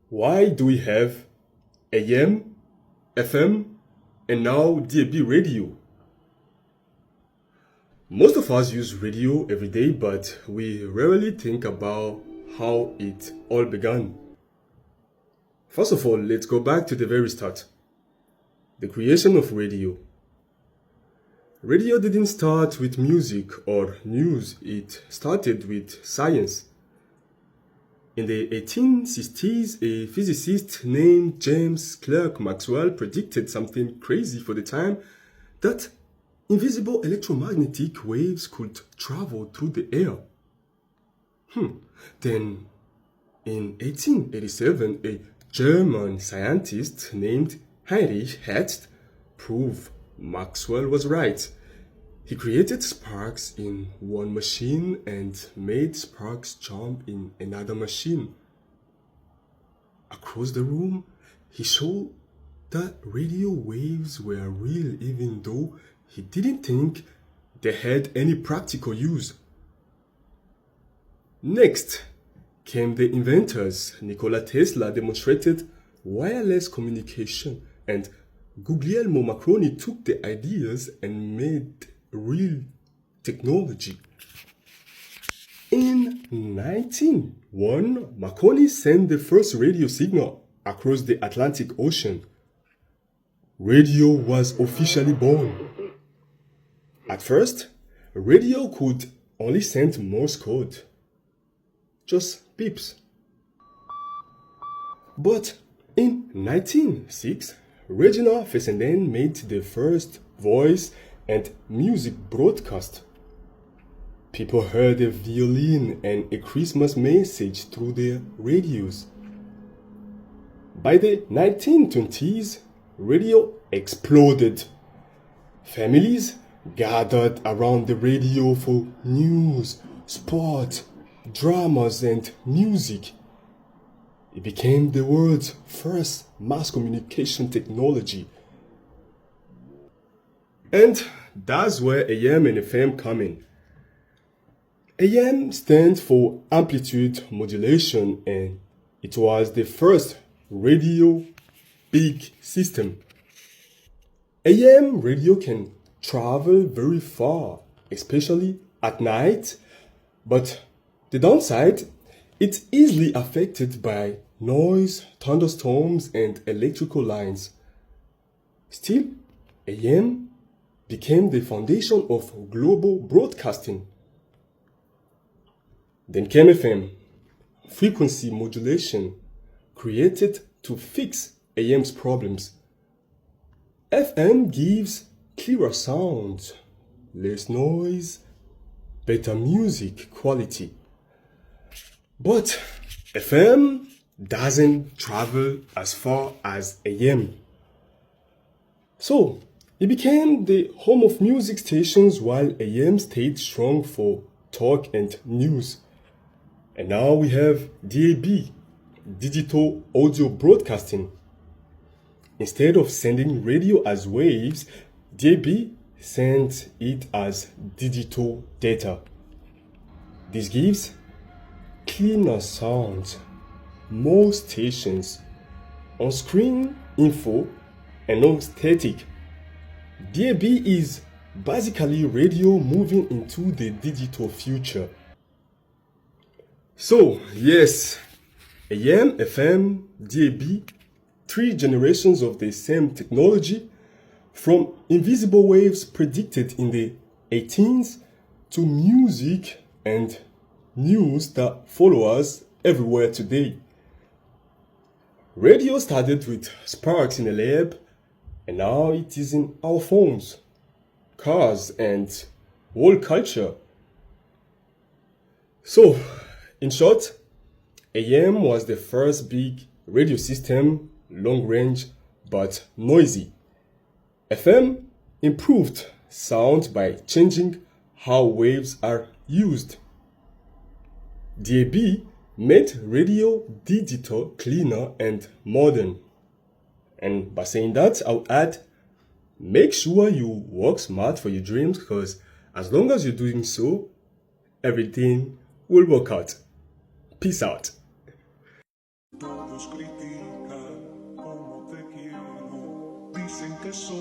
Why do we have AM, FM, and now DAB radio? Most of us use radio every day, but we rarely think about how it all began. First of all, let's go back to the very start. The creation of radio. Radio didn't start with music or news, it started with science. In the 1860s, a physicist named James Clerk Maxwell predicted something crazy for the time, that invisible electromagnetic waves could travel through the air. Then, in 1887, a German scientist named Heinrich Hertz proved Maxwell was right. He created sparks in one machine and made sparks jump in another machine. Across the room, he showed that radio waves were real even though he didn't think they had any practical use. Next came the inventors. Nikola Tesla demonstrated wireless communication, and Guglielmo Marconi took the ideas and made real technology. In 1901, Marconi sent the first radio signal across the Atlantic Ocean. Radio was officially born. At first, radio could only send Morse code, just beeps. But in 1906, Reginald Fessenden made the first voice and music broadcast. People heard a violin and a Christmas message through their radios. By the 1920s, radio exploded. Families gathered around the radio for news, sport, dramas, and music. It became the world's first mass communication technology. And that's where AM and FM come in. AM stands for amplitude modulation, and it was the first radio big system. AM radio can travel very far, especially at night, but the downside, it's easily affected by noise, thunderstorms, and electrical lines. Still, AM became the foundation of global broadcasting. Then came FM, frequency modulation, created to fix AM's problems. FM gives clearer sound, less noise, better music quality. But FM doesn't travel as far as AM. So, it became the home of music stations while AM stayed strong for talk and news. And now we have DAB, digital audio broadcasting. Instead of sending radio as waves, DAB sends it as digital data. This gives cleaner sound, more stations, on-screen info, and no static. DAB is basically radio moving into the digital future. So, yes, AM, FM, DAB, three generations of the same technology, from invisible waves predicted in the 18s to music and news that follow us everywhere today. Radio started with sparks in a lab, and now it is in our phones, cars, and whole culture. So, in short, AM was the first big radio system, long range but noisy. FM improved sound by changing how waves are used. DAB made radio digital, cleaner, and modern. And by saying that, I'll add, make sure you work smart for your dreams, because as long as you're doing so, everything will work out. Peace out. Todos critican como te quiero, dicen que soy